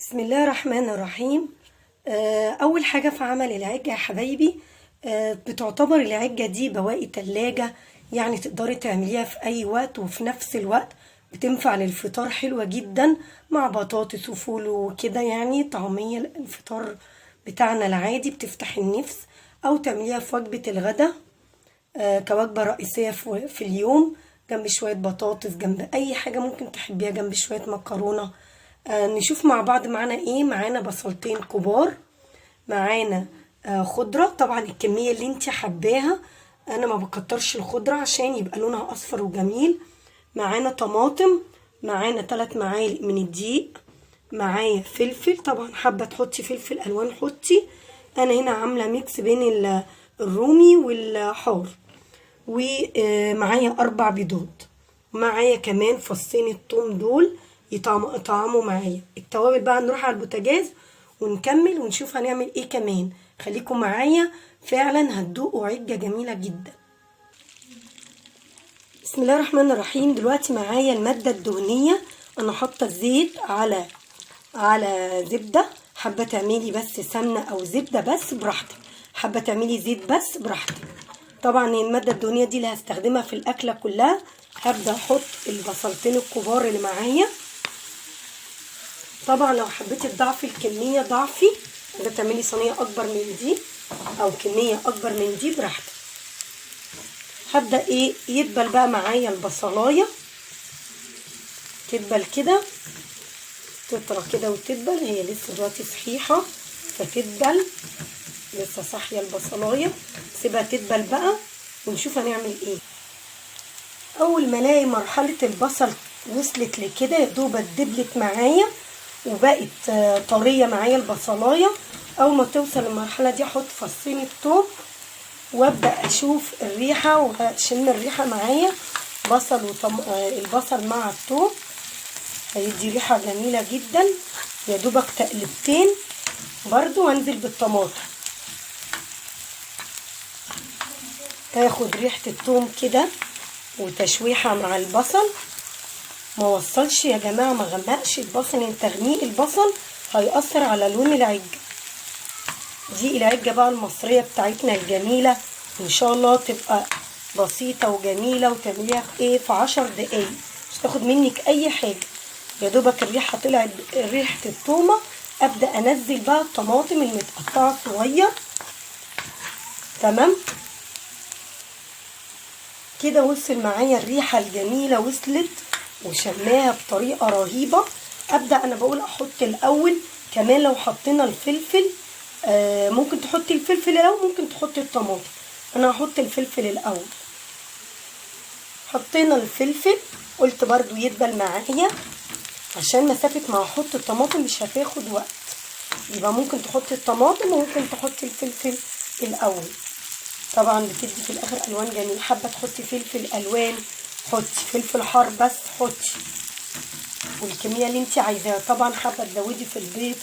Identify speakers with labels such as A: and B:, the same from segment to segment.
A: بسم الله الرحمن الرحيم. أول حاجة في عمل العجة يا حبايبي، بتعتبر العجة دي بواقي تلاجة، يعني تقدري تعمليها في أي وقت، وفي نفس الوقت بتنفع للفطار حلوة جدا مع بطاطس وفول وكده، يعني طعمية الفطار بتاعنا العادي بتفتح النفس، أو تعمليها في وجبة الغداء كوجبة رئيسية في اليوم، جنب شوية بطاطس، جنب أي حاجة ممكن تحبيها، جنب شوية مكرونة. نشوف مع بعض معانا ايه. معانا بصلتين كبار، معانا خضرة، طبعا الكمية اللي انت حباها، انا ما بكترش الخضرة عشان يبقى لونها اصفر وجميل. معانا طماطم، معانا 3 معالق من الدقيق، معايا فلفل، طبعا حابة تحطي فلفل الوان حطي، انا هنا عاملة ميكس بين الرومي والحار. ومعايا 4 بيضات، معايا كمان فصين الثوم دول يطعموا معايا. التوابل بقى نروح على البوتاجاز ونكمل ونشوف هنعمل ايه كمان. خليكم معايا، فعلا هتدوقوا عجة جميلة جدا. بسم الله الرحمن الرحيم. دلوقتي معايا المادة الدهنية، انا حاطه الزيت على زبدة. حابة تعملي بس سمنة او زبدة بس براحتك، حابة تعملي زيت بس براحتك. طبعا المادة الدهنية دي اللي هستخدمها في الاكلة كلها. هبدأ احط البصلتين الكبار اللي معايا. طبعا لو حبيتي تضعفي الكمية ضعفي، تقدري تعملي صينية اكبر من دي او كمية اكبر من دي براحتك. هبدأ يدبل بقى معايا البصلاية، تدبل كده، تطرى كده وتدبل، هي لسه دلوقتي صحيحة فتدبل، لسه صاحية البصلاية، سيبها تدبل بقى ونشوف هنعمل ايه. اول ما الاقي مرحلة البصل وصلت لكده، يا دوب اتدبلت معايا وبقت طريه معايا البصلايه، اول ما توصل المرحله دي احط فصين الثوم وابدا اشوف الريحه واشم الريحه معايا. البصل مع الثوم هيدي ريحه جميله جدا. يا دوبك تقلبتين برضو وانزل بالطماطم، تاخد ريحه الثوم كده وتشويحه مع البصل. ما وصلش يا جماعه، ما غمقش البصل، ان تغميق البصل هيأثر على لون العجه. دي العجه بقى المصريه بتاعتنا الجميله، ان شاء الله تبقى بسيطه وجميله، وتعمليها في 10 دقايق، مش تاخد منك اي حاجه. يا دوبك الريحه طلعت، ريحه التومه، ابدا انزل بقى الطماطم المتقطعه صغير. تمام كده وصل معايا الريحه الجميله، وصلت وشماها بطريقه رهيبه. ابدا انا بقول احط الاول كمان، لو حطينا الفلفل ممكن تحطي الفلفل الاول، ممكن تحطي الطماطم، انا هحط الفلفل الاول. حطينا الفلفل، قلت برضو يدبل معايا عشان مسافه ما احط الطماطم مش هتاخد وقت، يبقى ممكن تحطي الطماطم وممكن تحطي الفلفل الاول. طبعا بتدي في الاخر الوان جميل. حابه تحطي فلفل الوان حطي، فلفل حار بس حطي، والكميه اللي انت عايزاها. طبعا حابه تزودي في البيض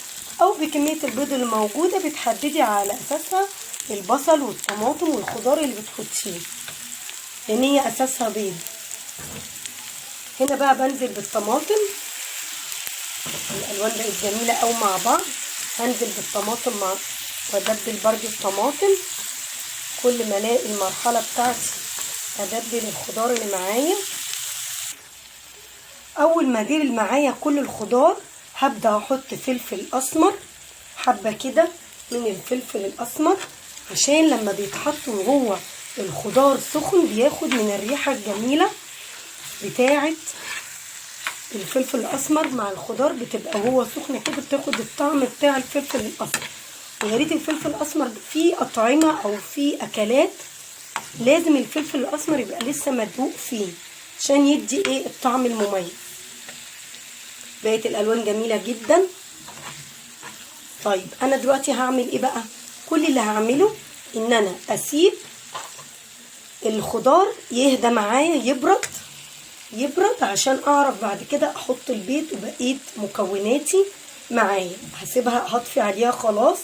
A: او بكميه البيض اللي موجوده، بتحددي على اساسها البصل والطماطم والخضار اللي بتحطيه، لان هي اساسها بيض. هنا بقى بنزل بالطماطم، الالوان بقت جميله قوي مع بعض. هنزل بالطماطم وادبل برده الطماطم، كل ما الاقي المرحله بتاعتي ادبل الخضار اللي معايا. اول ما ادبل معايا كل الخضار هبدا احط فلفل اسمر، حبه كده من الفلفل الاسمر، عشان لما بيتحط وهو الخضار سخن بياخد من الريحه الجميله بتاعه الفلفل الاسمر مع الخضار، بتبقى هو سخن كده بتاخد الطعم بتاع الفلفل الاسمر. ويا ريت الفلفل الاسمر في اطعمه او في اكلات لازم الفلفل الاسمر يبقى لسه مدقوق فيه عشان يدي الطعم المميز. بقت الالوان جميله جدا. طيب انا دلوقتي هعمل ايه بقى؟ كل اللي هعمله ان انا اسيب الخضار يهدى معايا، يبرد عشان اعرف بعد كده احط البيض وبقيه مكوناتي معايا. هسيبها، هطفي عليها خلاص.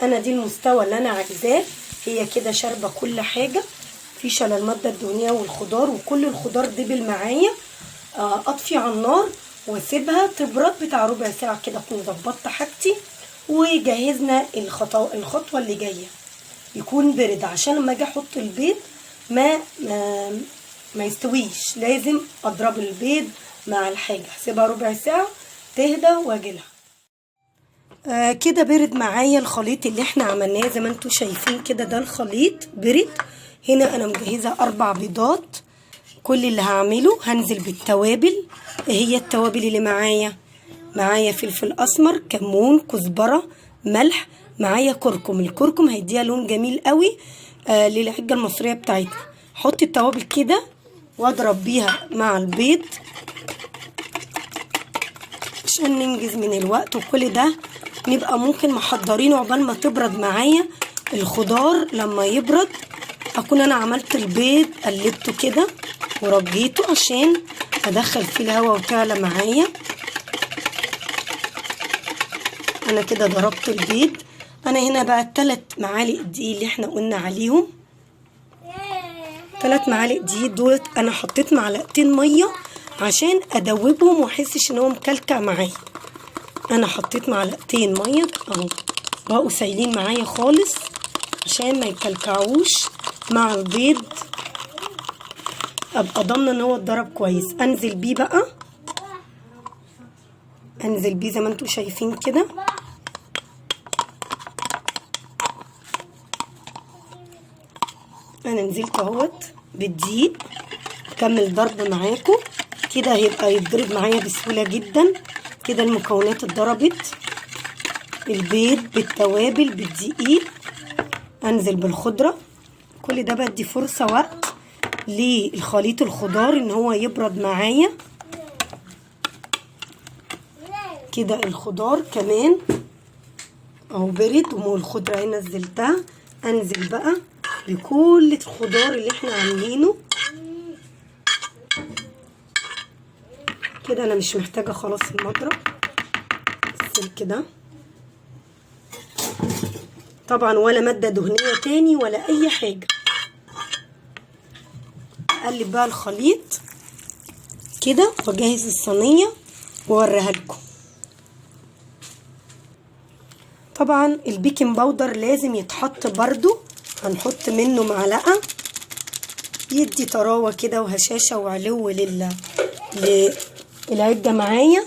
A: انا دي المستوى اللي انا عايزاه، هي كده شاربه كل حاجه، مفيش الا الماده الدهنيه والخضار، وكل الخضار دبل معايا. اطفي على النار واسيبها تبرد بتاع ربع ساعه كده. اكون ظبطت حاجتي وجهزنا الخطوه اللي جايه، يكون برد عشان لما اجي احط البيض ما يستويش. لازم اضرب البيض مع الحاجه، هسيبها ربع ساعه تهدى واجيلها. كده برد معايا الخليط اللي احنا عملناه زي ما انتوا شايفين كده. ده الخليط برد. هنا انا مجهزه 4 بيضات. كل اللي هعمله هنزل بالتوابل. هي التوابل اللي معايا فلفل اسمر، كمون، كزبره، ملح، معايا كركم. الكركم هيديها لون جميل قوي للعجه المصريه بتاعتنا. احط التوابل كده واضرب بيها مع البيض عشان ننجز من الوقت. وكل ده نبقى ممكن محضرينه عقبال ما تبرد معايا الخضار. لما يبرد اكون انا عملت البيض، قلبته كده ورجيته عشان ادخل فيه الهواء وتعلى معايا. انا كده ضربت البيض. انا هنا بقى 3 معالق دقيق اللي احنا قلنا عليهم. 3 معالق دقيق دول انا حطيت معلقتين ميه عشان ادوبهم واحسش ان هو مكلكع معايا. انا حطيت معلقتين ميه اهو، بقوا سايلين معايا خالص عشان ما يكلكعوش مع البيض، ابقى ضامنه ان هو اتضرب كويس. انزل بيه زي ما انتوا شايفين كده. انا نزلت اهوت بالدقيق. اكمل ضرب معاكم كده هيبقى يتضرب معايا بسهوله جدا. كده المكونات اتضربت، البيض بالتوابل بالدقيق، انزل بالخضره. كل ده بدي فرصه وقت للخليط الخضار ان هو يبرد معايا. كده الخضار كمان اهو برد والخضره اهي نزلتها. انزل بقى بكل الخضار اللي احنا عاملينه كده. انا مش محتاجه خلاص المضرب كده طبعا، ولا ماده دهنيه تاني ولا اي حاجه. اقلب بقى الخليط كده واجهز الصينيه واوريها لكم. طبعا البيكنج باودر لازم يتحط برضو، هنحط منه معلقه يدي طراوه كده وهشاشه وعلو للعجه معايا.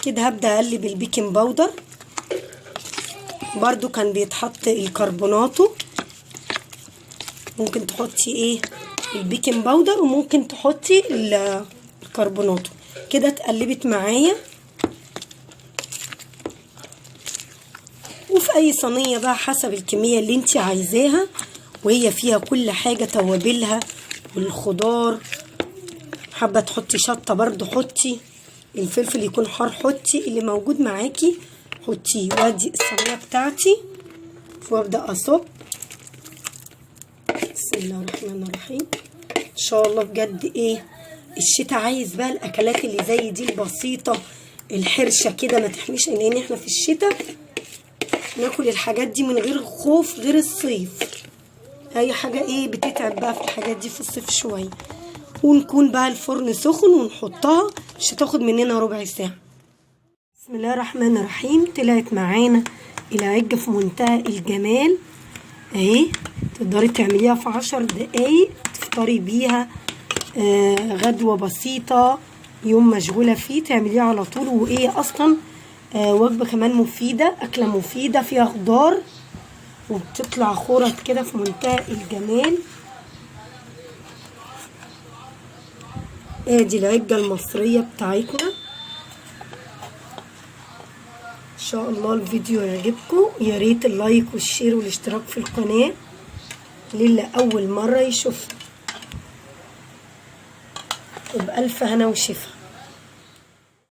A: كده هبدا اقلب البيكنج باودر. برضو كان بيتحط الكربوناتو، ممكن تحطي البيكنج باودر وممكن تحطي الكربوناتو. كده اتقلبت معايا. وفي اي صينيه بقى حسب الكميه اللي انت عايزاها، وهي فيها كل حاجه توابلها والخضار. حابه تحطي شطه برضو حطي، الفلفل يكون حار حطي، اللي موجود معاكي حطيه. وادي الصينيه بتاعتي وابدا اصب. بسم الله الرحمن الرحيم. ان شاء الله بجد الشتاء عايز بقى الاكلات اللي زي دي البسيطه الحرشه كده، ما تحميش، لان احنا في الشتاء ناكل الحاجات دي من غير خوف غير الصيف. اي حاجه بتتعب بقى في الحاجات دي في الصيف شويه. ونكون بقى الفرن سخن ونحطها، مش هتاخد مننا ربع ساعه. بسم الله الرحمن الرحيم. طلعت معانا العجه في منتهى الجمال اهي. تقدري تعمليها في 10 دقايق تفطري بيها. غدوه بسيطه، يوم مشغوله فيه تعمليها على طول. اصلا وجبه كمان مفيده، اكله مفيده فيها خضار وبتطلع خرط كده في منتهى الجمال. ادي العجه المصريه بتاعتنا. ان شاء الله الفيديو يعجبكم. يا ريت اللايك والشير والاشتراك في القناه للي اول مره يشوفها. وبألف هنا وشفا.